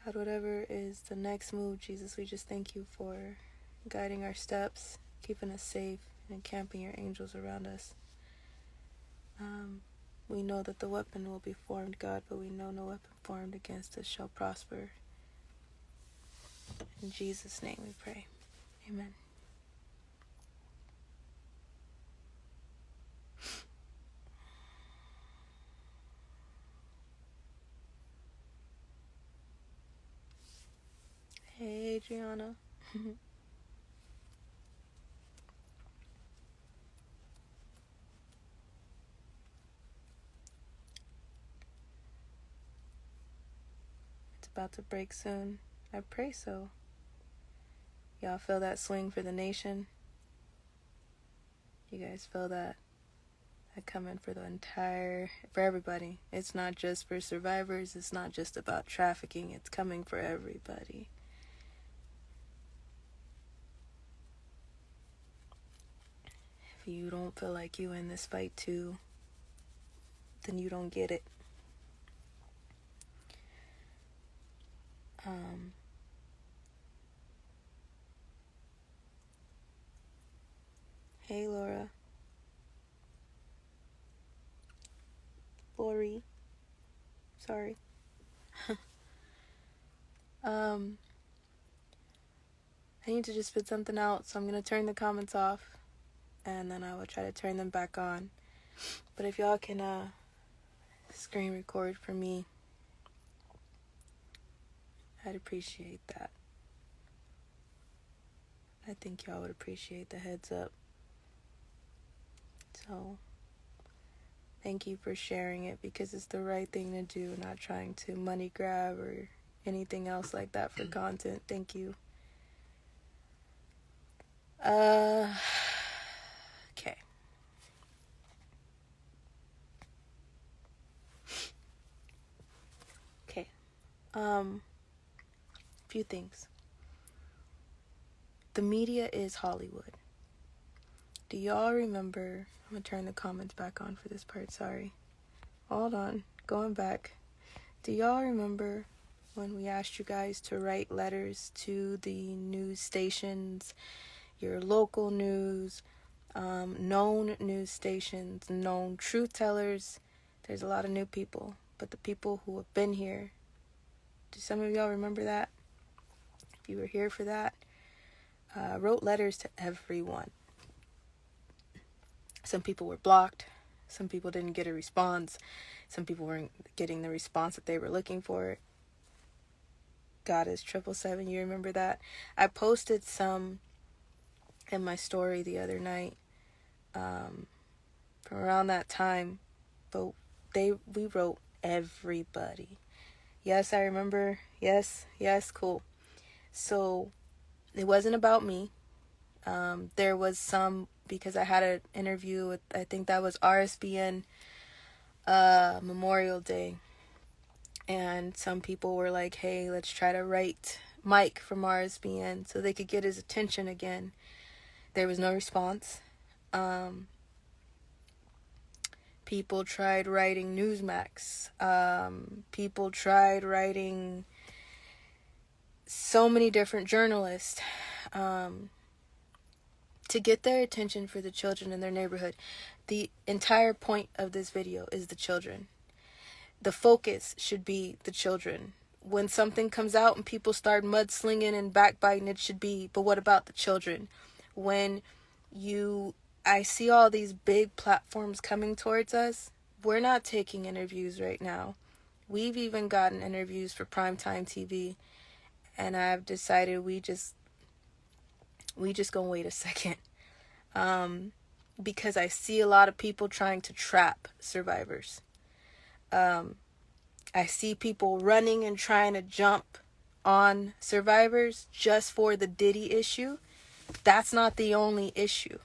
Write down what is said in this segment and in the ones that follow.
God, whatever is the next move, Jesus, we just thank you for guiding our steps, keeping us safe, and encamping your angels around us. We know that the weapon will be formed, God, but we know no weapon formed against us shall prosper. In Jesus' name we pray. Amen. Hey, Adriana. It's about to break soon. I pray so. Y'all feel that swing for the nation? You guys feel that? I come in for for everybody. It's not just for survivors. It's not just about trafficking. It's coming for everybody. If you don't feel like you in this fight too, then you don't get it. Hey, Laura. Lori. Sorry. I need to just spit something out, so I'm going to turn the comments off, and then I will try to turn them back on. But if y'all can screen record for me, I'd appreciate that. I think y'all would appreciate the heads up. So, thank you for sharing it, because it's the right thing to do, not trying to money grab or anything else like that for content. Thank you. Okay. Okay. Few things. The media is Hollywood. Do y'all remember? I'm gonna turn the comments back on for this part, sorry. Hold on, going back. Do y'all remember when we asked you guys to write letters to the news stations, your local news, known news stations, known truth tellers? There's a lot of new people, but the people who have been here, do some of y'all remember that? If you were here for that, wrote letters to everyone. Some people were blocked. Some people didn't get a response. Some people weren't getting the response that they were looking for. God is 777. You remember that? I posted some in my story the other night from around that time. But we wrote everybody. Yes, I remember. Yes, cool. So it wasn't about me. There was some, because I had an interview with, I think that was RSBN Memorial Day, and some people were like, hey, let's try to write Mike from RSBN so they could get his attention again. There was no response. People tried writing Newsmax. People tried writing so many different journalists to get their attention for the children in their neighborhood. The entire point of this video is the children. The focus should be the children. When something comes out and people start mudslinging and backbiting, it should be, but what about the children? When I see all these big platforms coming towards us, we're not taking interviews right now. We've even gotten interviews for primetime TV, and I've decided we just gonna wait a second. Because I see a lot of people trying to trap survivors. I see people running and trying to jump on survivors just for the Diddy issue. That's not the only issue.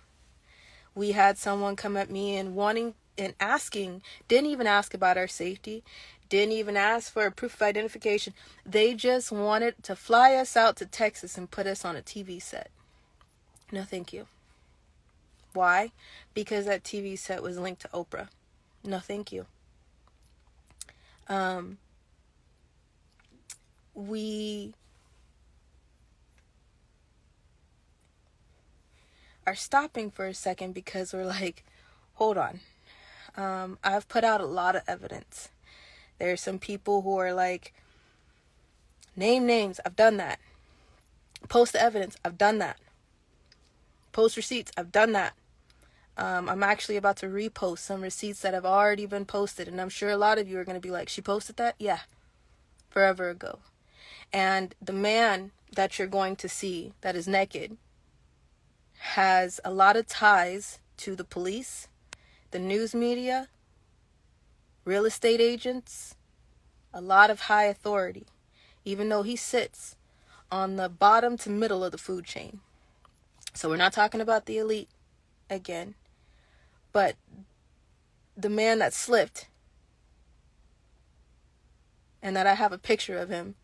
We had someone come at me and asking, didn't even ask about our safety, didn't even ask for a proof of identification. They just wanted to fly us out to Texas and put us on a TV set. No, thank you. Why? Because that TV set was linked to Oprah. No, thank you. we are stopping for a second because we're like, hold on. I've put out a lot of evidence. There's some people who are like, name names, I've done that. Post the evidence, I've done that. Post receipts, I've done that. I'm actually about to repost some receipts that have already been posted, and I'm sure a lot of you are going to be like, she posted that? Yeah, forever ago. And the man that you're going to see that is naked has a lot of ties to the police, the news media, real estate agents, a lot of high authority, even though he sits on the bottom to middle of the food chain. So we're not talking about the elite again, but the man that slipped, and that I have a picture of him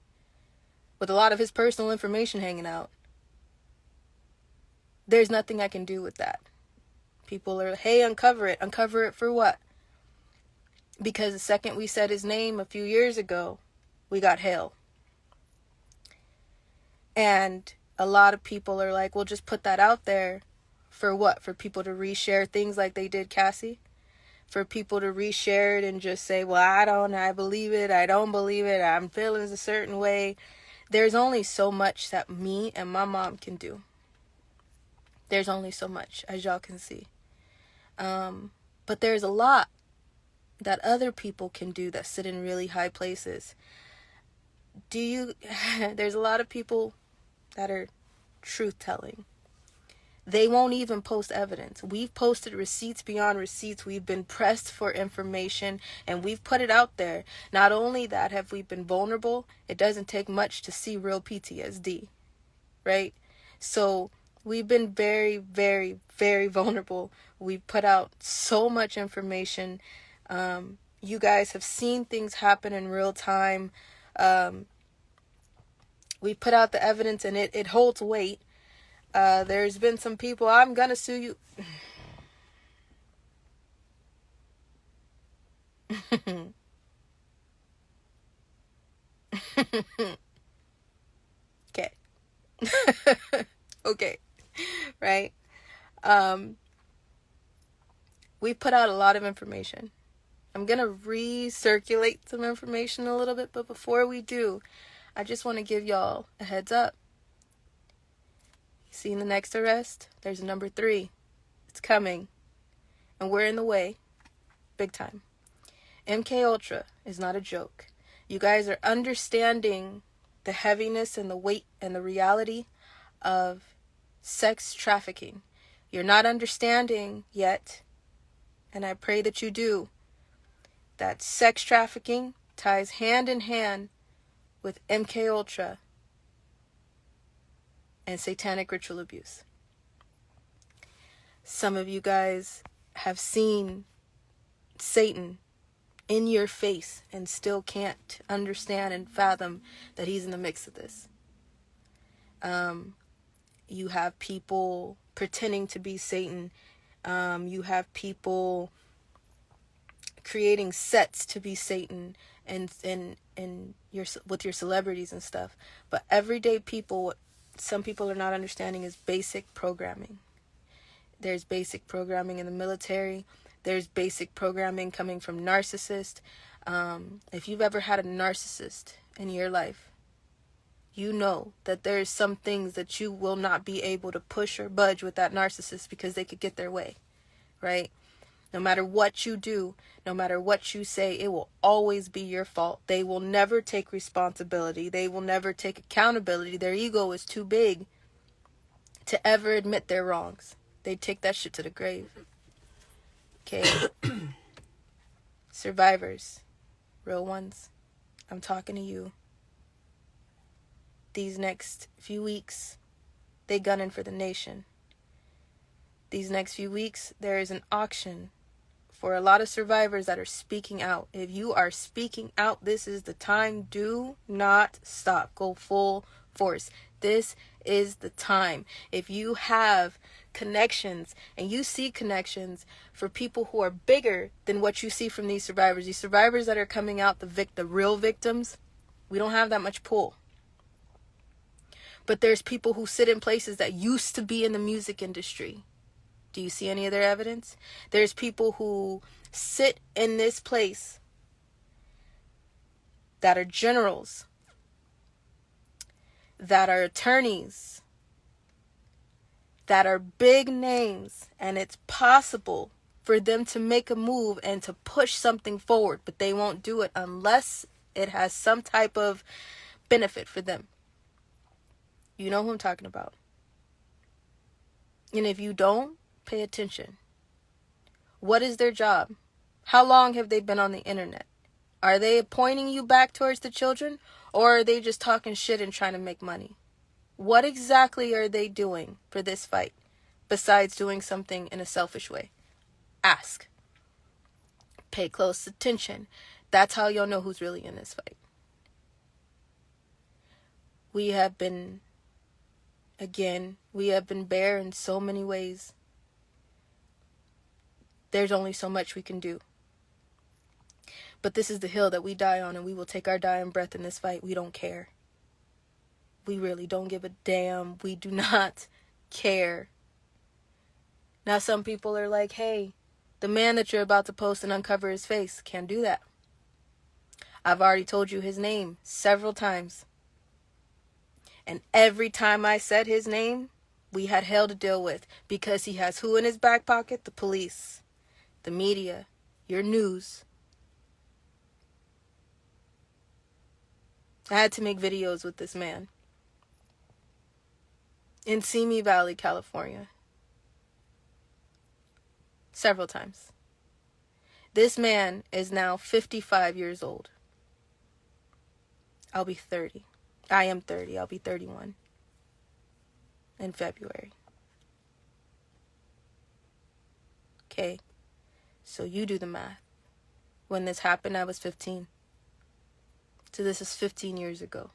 with a lot of his personal information hanging out, there's nothing I can do with that. People are, hey, uncover it. Uncover it for what? Because the second we said his name a few years ago, we got hail. And a lot of people are like, well, just put that out there for what? For people to reshare things like they did Cassie? For people to reshare it and just say, well, I believe it, I don't believe it, I'm feeling a certain way. There's only so much that me and my mom can do. There's only so much, as y'all can see. But there's a lot that other people can do that sit in really high places. There's a lot of people that are truth-telling. They won't even post evidence. We've posted receipts beyond receipts. We've been pressed for information, and we've put it out there. Not only that have we been vulnerable, it doesn't take much to see real PTSD, right? So we've been very, very, very vulnerable. We've put out so much information. You guys have seen things happen in real time. We put out the evidence, and it holds weight. There's been some people, I'm gonna sue you. Okay. Okay. Right? We put out a lot of information. I'm gonna recirculate some information a little bit, but before we do, I just want to give y'all a heads up. Seeing the next arrest? There's a number 3. It's coming. And we're in the way. Big time. MK Ultra is not a joke. You guys are understanding the heaviness and the weight and the reality of sex trafficking. You're not understanding yet, and I pray that you do, that sex trafficking ties hand in hand with MK Ultra and satanic ritual abuse. Some of you guys have seen Satan in your face and still can't understand and fathom that he's in the mix of this. You have people pretending to be Satan. You have people creating sets to be Satan and with your celebrities and stuff. But everyday people, what some people are not understanding is basic programming. There's basic programming in the military. There's basic programming coming from narcissists. If you've ever had a narcissist in your life, you know that there's some things that you will not be able to push or budge with that narcissist because they could get their way, right? No matter what you do, no matter what you say, it will always be your fault. They will never take responsibility. They will never take accountability. Their ego is too big to ever admit their wrongs. They take that shit to the grave. Okay? Survivors, real ones, I'm talking to you. These next few weeks, they gunning for the nation. These next few weeks, there is an auction for a lot of survivors that are speaking out. If you are speaking out, this is the time. Do not stop. Go full force. This is the time. If you have connections and you see connections for people who are bigger than what you see from these survivors that are coming out, the real victims, we don't have that much pull. But there's people who sit in places that used to be in the music industry. Do you see any of their evidence? There's people who sit in this place that are generals, that are attorneys, that are big names, and it's possible for them to make a move and to push something forward, but they won't do it unless it has some type of benefit for them. You know who I'm talking about. And if you don't, pay attention. What is their job? How long have they been on the internet? Are they pointing you back towards the children, or are they just talking shit and trying to make money? What exactly are they doing for this fight besides doing something in a selfish way? Ask. Pay close attention. That's how you'll know who's really in this fight. We have been bare in so many ways. There's only so much we can do. But this is the hill that we die on, and we will take our dying breath in this fight. We don't care. We really don't give a damn. We do not care. Now some people are like, hey, the man that you're about to post and uncover his face, can't do that. I've already told you his name several times. And every time I said his name, we had hell to deal with, because he has who in his back pocket? The police, the media, your news. I had to make videos with this man in Simi Valley, California. Several times. This man is now 55 years old. I'll be 30. I am 30. I'll be 31 in February. Okay. So you do the math. When this happened, I was 15. So this is 15 years ago.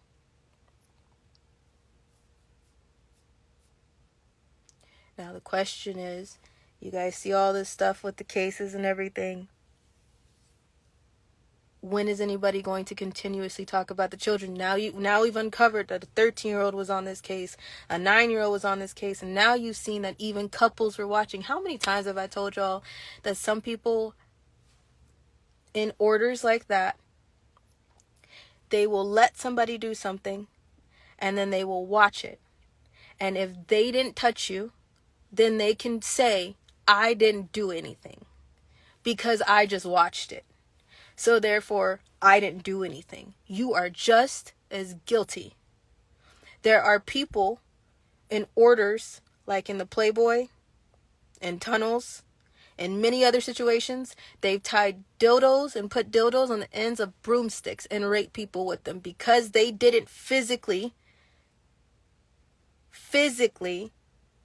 Now the question is, you guys see all this stuff with the cases and everything. When is anybody going to continuously talk about the children? Now we've uncovered that a 13-year-old was on this case, a 9-year-old was on this case, and now you've seen that even couples were watching. How many times have I told y'all that some people in orders like that, they will let somebody do something and then they will watch it. And if they didn't touch you, then they can say, I didn't do anything because I just watched it. So therefore, I didn't do anything. You are just as guilty. There are people in orders, like in the Playboy, in tunnels, in many other situations, they've tied dildos and put dildos on the ends of broomsticks and raped people with them because they didn't physically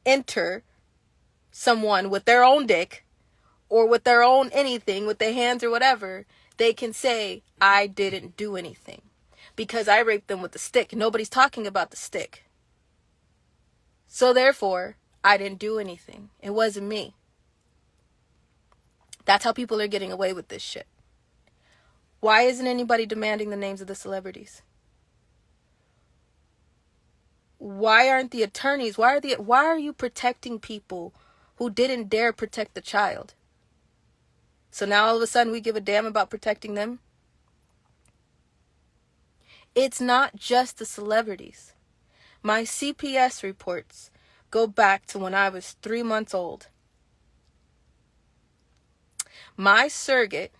enter someone with their own dick or with their own anything, with their hands or whatever. They can say, I didn't do anything because I raped them with a stick. Nobody's talking about the stick. So therefore, I didn't do anything. It wasn't me. That's how people are getting away with this shit. Why isn't anybody demanding the names of the celebrities? Why aren't the attorneys, why are you protecting people who didn't dare protect the child? So now all of a sudden we give a damn about protecting them? It's not just the celebrities. My CPS reports go back to when I was 3 months old. My surrogate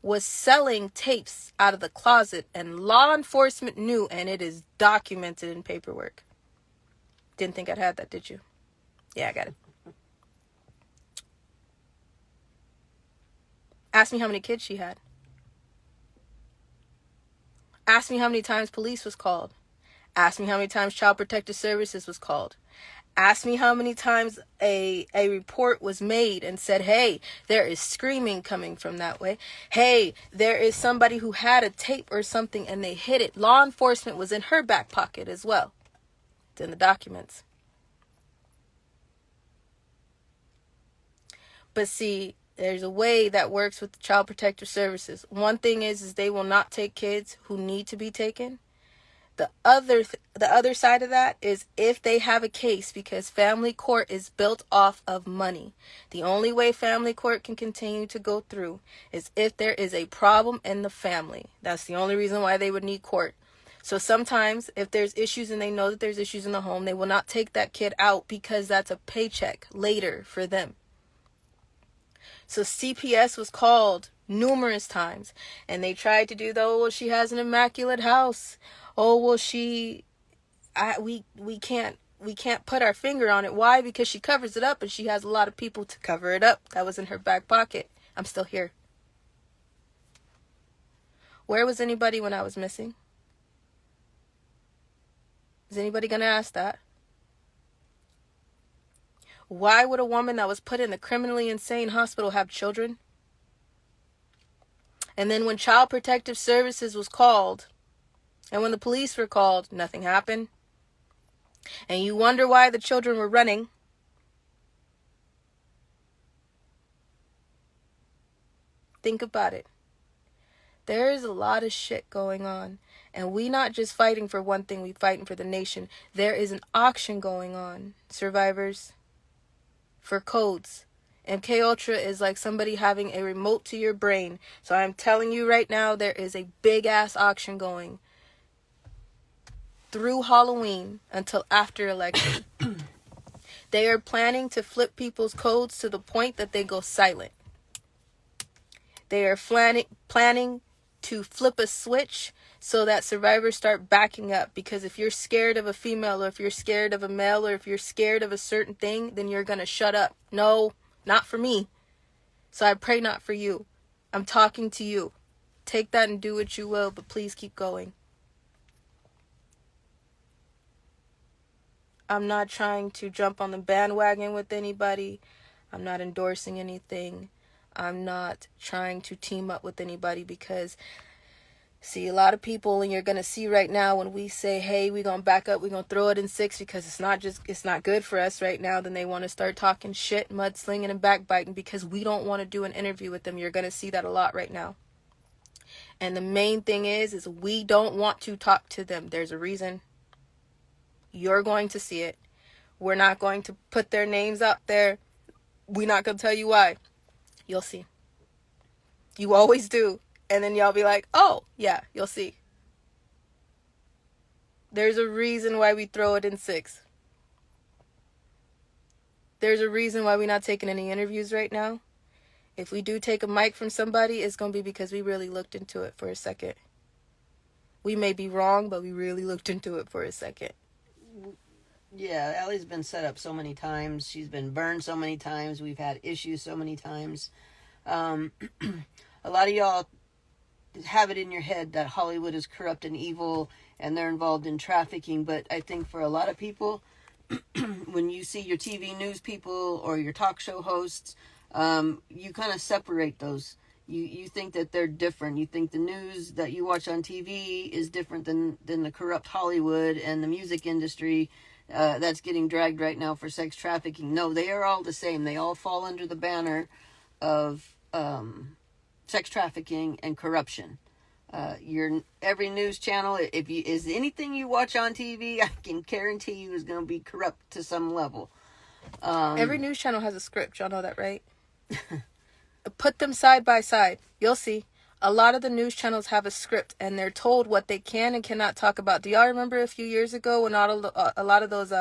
was selling tapes out of the closet, and law enforcement knew, and it is documented in paperwork. Didn't think I'd had that, did you? Yeah, I got it. Ask me how many kids she had. Ask me how many times police was called. Ask me how many times Child Protective Services was called. Ask me how many times a report was made and said, hey, there is screaming coming from that way. Hey, there is somebody who had a tape or something and they hid it. Law enforcement was in her back pocket as well. It's in the documents. But see, there's a way that works with the Child Protective Services. One thing is they will not take kids who need to be taken. The other side of that is if they have a case, because family court is built off of money. The only way family court can continue to go through is if there is a problem in the family. That's the only reason why they would need court. So sometimes if there's issues and they know that there's issues in the home, they will not take that kid out because that's a paycheck later for them. So CPS was called numerous times, and they tried to do the, oh, well, she has an immaculate house. Oh, well, we can't put our finger on it. Why? Because she covers it up, and she has a lot of people to cover it up. That was in her back pocket. I'm still here. Where was anybody when I was missing? Is anybody going to ask that? Why would a woman that was put in the criminally insane hospital have children? And then when Child Protective Services was called, and when the police were called, nothing happened. And you wonder why the children were running. Think about it. There is a lot of shit going on. And we not just fighting for one thing, we fighting for the nation. There is an auction going on, survivors, for codes. MK Ultra is like somebody having a remote to your brain. So I'm telling you right now, there is a big ass auction going through Halloween until after election. They are planning to flip people's codes to the point that they go silent. They are planning to flip a switch so that survivors start backing up. Because if you're scared of a female, or if you're scared of a male, or if you're scared of a certain thing, then you're going to shut up. No, not for me. So I pray not for you. I'm talking to you. Take that and do what you will, but please keep going. I'm not trying to jump on the bandwagon with anybody. I'm not endorsing anything. I'm not trying to team up with anybody because, see, a lot of people, and you're going to see right now when we say, hey, we're going to back up, we're going to throw it in 6 because it's not good for us right now, then they want to start talking shit, mudslinging, and backbiting because we don't want to do an interview with them. You're going to see that a lot right now. And the main thing is we don't want to talk to them. There's a reason. You're going to see it. We're not going to put their names out there. We're not going to tell you why. You'll see. You always do. And then y'all be like, oh, yeah, you'll see. There's a reason why we throw it in 6. There's a reason why we're not taking any interviews right now. If we do take a mic from somebody, it's going to be because we really looked into it for a second. We may be wrong, but we really looked into it for a second. Yeah, Allie's been set up so many times. She's been burned so many times. We've had issues so many times. A lot of y'all have it in your head that Hollywood is corrupt and evil and they're involved in trafficking. But I think for a lot of people, when you see your TV news people or your talk show hosts, you kind of separate those. You think that they're different. You think the news that you watch on TV is different than the corrupt Hollywood and the music industry that's getting dragged right now for sex trafficking. No, they are all the same. They all fall under the banner of sex trafficking and corruption. Every news channel, is anything you watch on TV, I can guarantee you is going to be corrupt to some level. Every news channel has a script. Y'all know that, right? Put them side by side. You'll see. A lot of the news channels have a script, and they're told what they can and cannot talk about. Do y'all remember a few years ago when a lot of those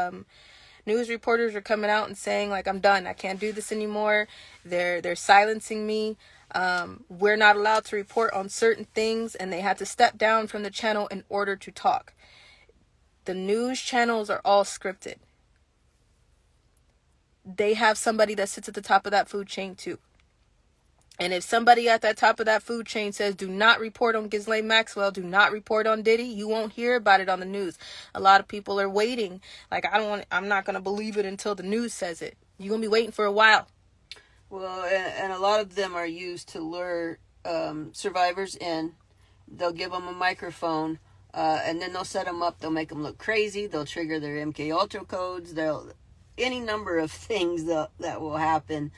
news reporters were coming out and saying, like, I'm done. I can't do this anymore. They're silencing me. We're not allowed to report on certain things, and they had to step down from the channel in order to talk. The news channels are all scripted. They have somebody that sits at the top of that food chain too. And if somebody at that top of that food chain says, do not report on Ghislaine Maxwell, do not report on Diddy, you won't hear about it on the news. A lot of people are waiting. Like, I'm not going to believe it until the news says it. You're going to be waiting for a while. Well, and a lot of them are used to lure survivors in. They'll give them a microphone, and then they'll set them up. They'll make them look crazy. They'll trigger their MK Ultra codes. Any number of things that will happen.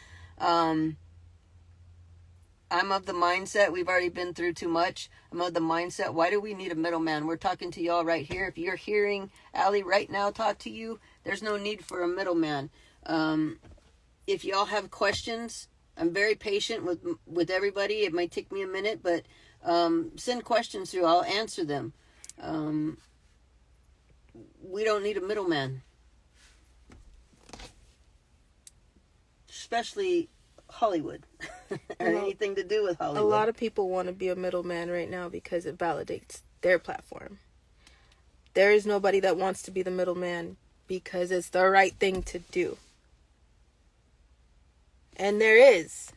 I'm of the mindset, we've already been through too much. I'm of the mindset, why do we need a middleman? We're talking to y'all right here. If you're hearing Allie right now talk to you, there's no need for a middleman. If y'all have questions, I'm very patient with everybody. It might take me a minute, but send questions through. I'll answer them. We don't need a middleman. Especially Hollywood. Or anything to do with Hollywood. A lot of people want to be a middleman right now because it validates their platform. There is nobody that wants to be the middleman because it's the right thing to do. And there is,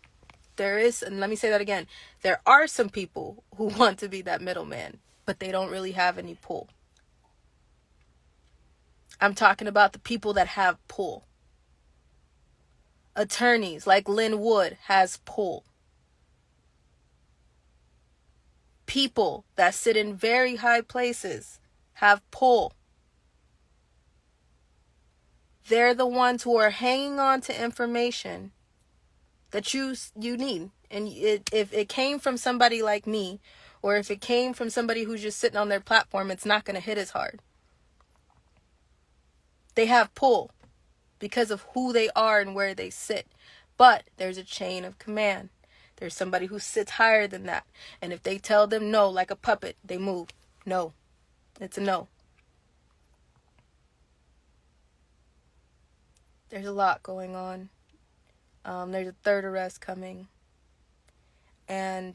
and let me say that again, there are some people who want to be that middleman, but they don't really have any pull. I'm talking about the people that have pull. Attorneys like Lynn Wood has pull. People that sit in very high places have pull. They're the ones who are hanging on to information that you need. And if it came from somebody like me, or if it came from somebody who's just sitting on their platform, it's not going to hit as hard. They have pull because of who they are and where they sit. But there's a chain of command. There's somebody who sits higher than that. And if they tell them no, like a puppet, they move. No. It's a no. There's a lot going on. There's a third arrest coming. And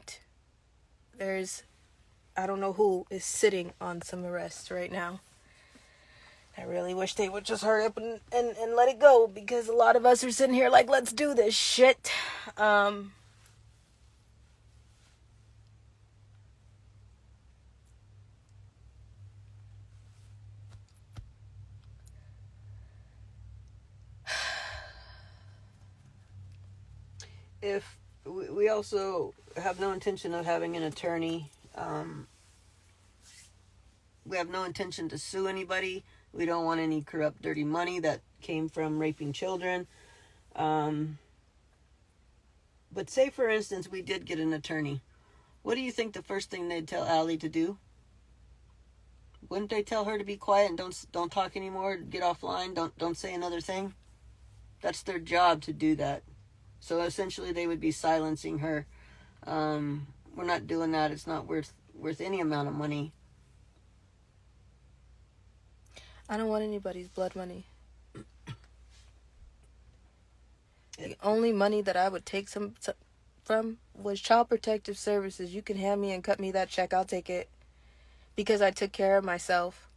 I don't know who is sitting on some arrests right now. I really wish they would just hurry up and let it go, because a lot of us are sitting here like, let's do this shit. If we also have no intention of having an attorney, we have no intention to sue anybody. We don't want any corrupt, dirty money that came from raping children. But say, for instance, we did get an attorney. What do you think the first thing they'd tell Allie to do? Wouldn't they tell her to be quiet and don't talk anymore, get offline, don't say another thing? That's their job, to do that. So essentially they would be silencing her. We're not doing that. It's not worth any amount of money. I don't want anybody's blood money. The only money that I would take some from was Child Protective Services. You can hand me and cut me that check. I'll take it. Because I took care of myself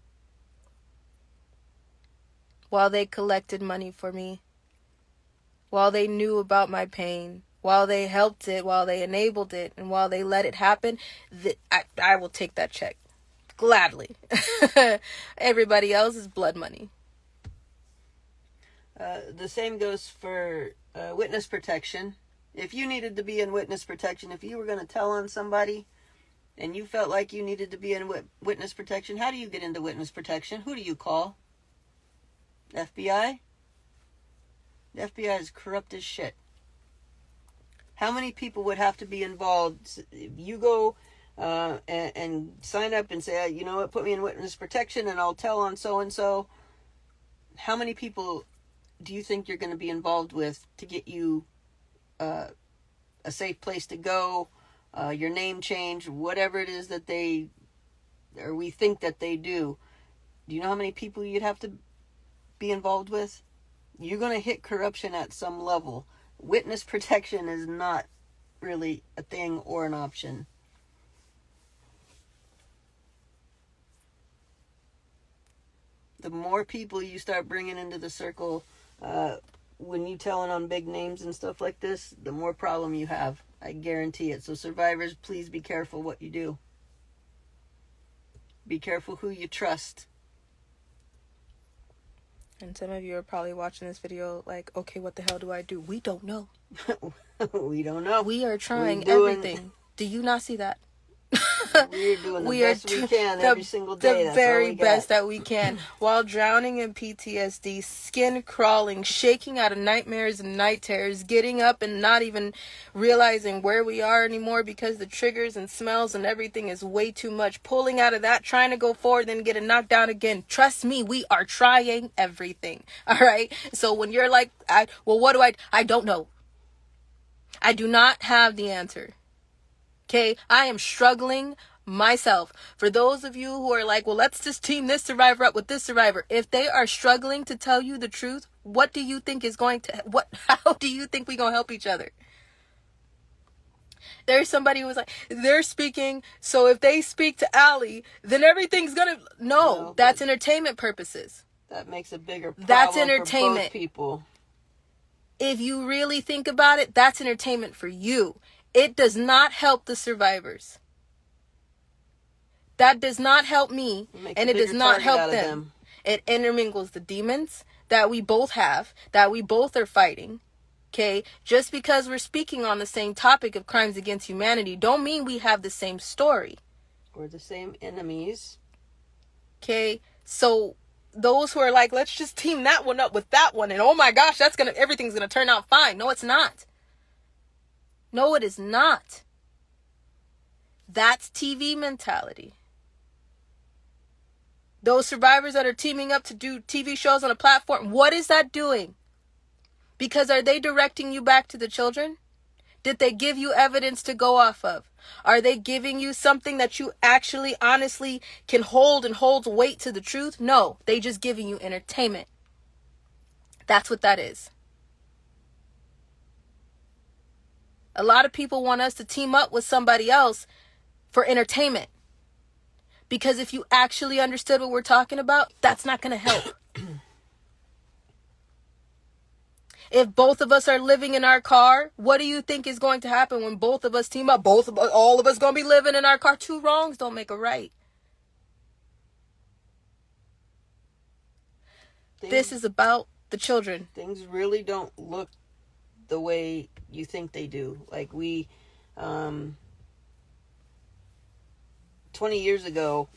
while they collected money for me, while they knew about my pain, while they helped it, while they enabled it, and while they let it happen. I will take that check gladly. Everybody else is blood money. The same goes for witness protection. If you needed to be in witness protection, if you were going to tell on somebody and you felt like you needed to be in witness protection, how do you get into witness protection? Who do you call? FBI? The FBI is corrupt as shit. How many people would have to be involved? If you go and sign up and say, you know what, put me in witness protection and I'll tell on so-and-so. How many people do you think you're going to be involved with to get you a safe place to go, your name change, whatever it is that we think that they do? Do you know how many people you'd have to be involved with? You're going to hit corruption at some level. Witness protection is not really a thing or an option. The more people you start bringing into the circle, when you telling on big names and stuff like this, the more problem you have. I guarantee it. So survivors, please be careful what you do. Be careful who you trust. And some of you are probably watching this video like, okay, what the hell do I do? We don't know. We don't know. We are trying everything. Do you not see that? We're doing the we best we can every single day. The That's very all we got. best that we can, while drowning in PTSD, skin crawling, shaking out of nightmares and night terrors, getting up and not even realizing where we are anymore because the triggers and smells and everything is way too much. Pulling out of that, trying to go forward, then getting knocked down again. Trust me, we are trying everything. All right. So when you're like, what do I don't know. I do not have the answer. Okay, I am struggling myself. For those of you who are like, well, let's just team this survivor up with this survivor. If they are struggling to tell you the truth, what do you think is going to, how do you think we're going to help each other? There's somebody who was like, they're speaking, so if they speak to Allie, then everything's going to, no, that's entertainment purposes. That makes a bigger problem. That's entertainment for both people. If you really think about it, that's entertainment for you. It does not help the survivors. That does not help me, and it does not help them. It intermingles the demons that we both have, that we both are fighting. Okay? Just because we're speaking on the same topic of crimes against humanity, don't mean we have the same story. Or the same enemies. Okay? So those who are like, let's just team that one up with that one, and oh my gosh, everything's gonna turn out fine. No, it's not. No, it is not. That's TV mentality. Those survivors that are teaming up to do TV shows on a platform, what is that doing? Because are they directing you back to the children? Did they give you evidence to go off of? Are they giving you something that you actually honestly can hold and holds weight to the truth? No, they just giving you entertainment. That's what that is. A lot of people want us to team up with somebody else for entertainment. Because if you actually understood what we're talking about, that's not going to help. If both of us are living in our car, what do you think is going to happen when both of us team up? All of us going to be living in our car. Two wrongs don't make a right. This is about the children. Things really don't look the way you think they do. Like 20 years ago,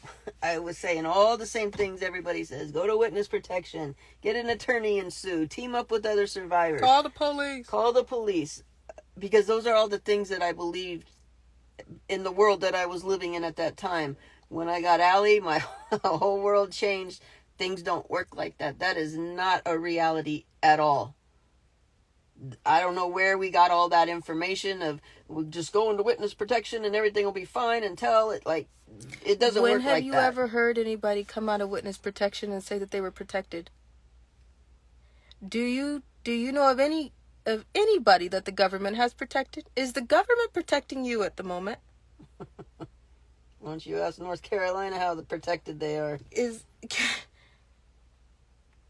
I was saying all the same things everybody says. Go to witness protection, get an attorney and sue, team up with other survivors. Call the police. Call the police. Because those are all the things that I believed in the world that I was living in at that time. When I got Allie, my whole world changed. Things don't work like that. That is not a reality at all. I don't know where we got all that information of we'll just go into witness protection and everything will be fine until it doesn't work like that. When have you ever heard anybody come out of witness protection and say that they were protected? Do you know of anybody that the government has protected? Is the government protecting you at the moment? Why don't you ask North Carolina how protected they are?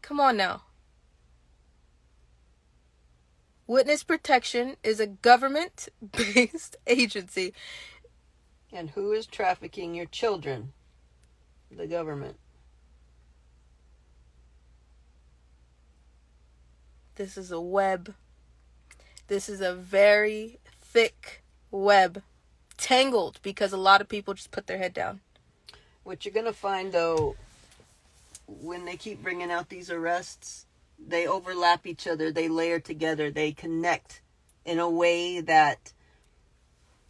Come on now. Witness protection is a government-based agency. And who is trafficking your children? The government. This is a web. This is a very thick web. Tangled because a lot of people just put their head down. What you're going to find, though, when they keep bringing out these arrests, they overlap each other, they layer together, they connect in a way that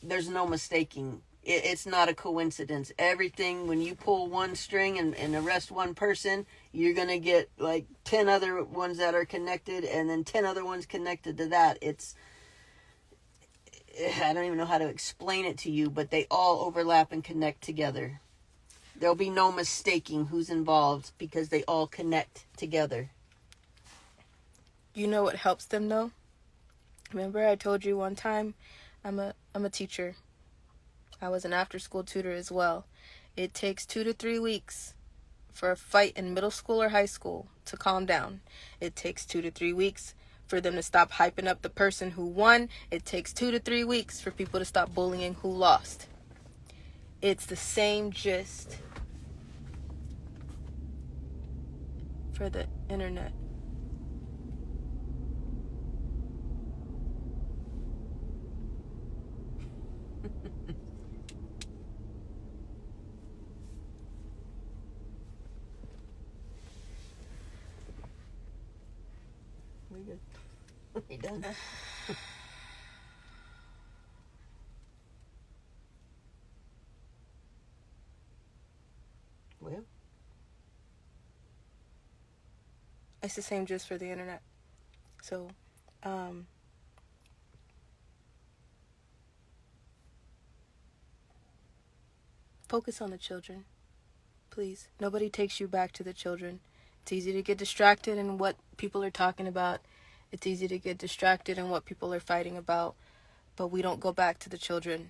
there's no mistaking. It's not a coincidence. Everything, when you pull one string and arrest one person, you're going to get 10 other ones that are connected and then 10 other ones connected to that. I don't even know how to explain it to you, but they all overlap and connect together. There'll be no mistaking who's involved because they all connect together. You know what helps them though? Remember I told you one time I'm a teacher. I was an after-school tutor as well. It takes 2 to 3 weeks for a fight in middle school or high school to calm down. It takes 2 to 3 weeks for them to stop hyping up the person who won. It takes 2 to 3 weeks for people to stop bullying who lost. It's the same gist for the internet. good. You done? Well, it's the same just for the internet. So, focus on the children, please. Nobody takes you back to the children. It's easy to get distracted in what people are talking about. It's easy to get distracted in what people are fighting about, but we don't go back to the children.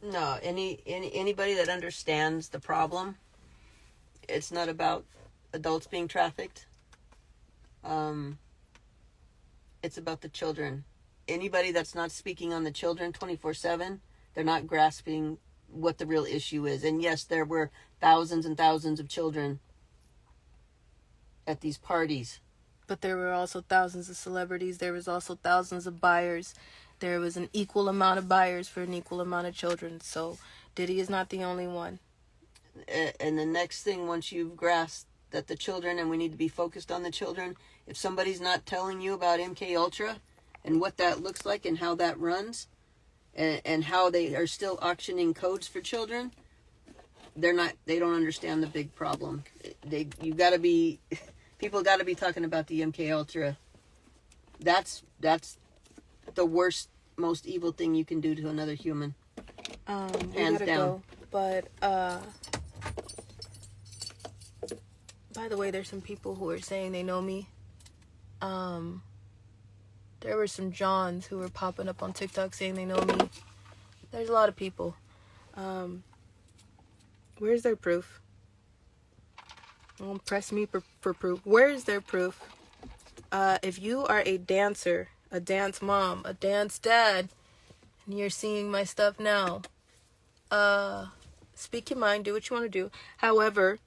No, anybody that understands the problem, it's not about adults being trafficked. It's about the children. Anybody that's not speaking on the children 24/7, they're not grasping what the real issue is. And yes, there were thousands and thousands of children at these parties. But there were also thousands of celebrities. There was also thousands of buyers. There was an equal amount of buyers for an equal amount of children. So Diddy is not the only one. And the next thing, once you've grasped that the children, and we need to be focused on the children, if somebody's not telling you about MK Ultra and what that looks like and how that runs, and how they are still auctioning codes for children, they don't understand the big problem. People got to be talking about the MK Ultra. That's the worst, most evil thing you can do to another human. Hands down. Go, but by the way, there's some people who are saying they know me. There were some Johns who were popping up on TikTok saying they know me. There's a lot of people. Where's their proof? Don't press me for proof. Where's their proof? If you are a dancer, a dance mom, a dance dad, and you're seeing my stuff now, speak your mind, do what you want to do. However,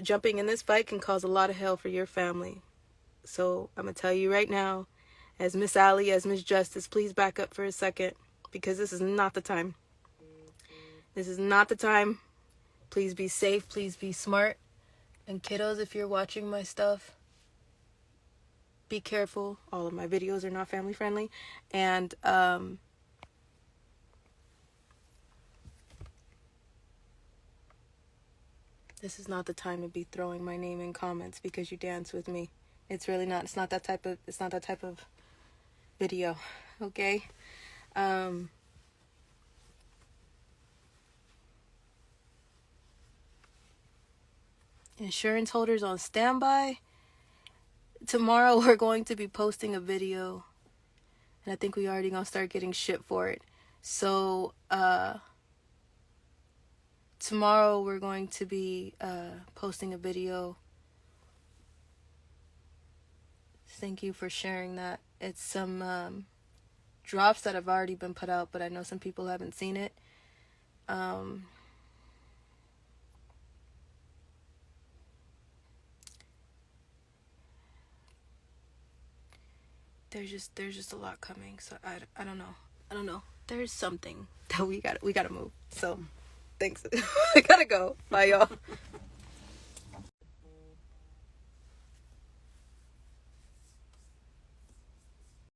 jumping in this fight can cause a lot of hell for your family. So I'm going to tell you right now, as Miss Allie, as Miss Justice, please back up for a second, because this is not the time. This is not the time. Please be safe. Please be smart. And kiddos, if you're watching my stuff, be careful. All of my videos are not family friendly. And this is not the time to be throwing my name in comments because you dance with me. It's really not. It's not that type of video. Okay? Insurance holders on standby. Tomorrow we're going to be posting a video, and I think we already gonna start getting shit for it. So tomorrow we're going to be posting a video. Thank you for sharing that. It's some drops that have already been put out, but I know some people haven't seen it. There's just a lot coming, so I don't know. There's something that we gotta move. So thanks. I gotta go. Bye, y'all.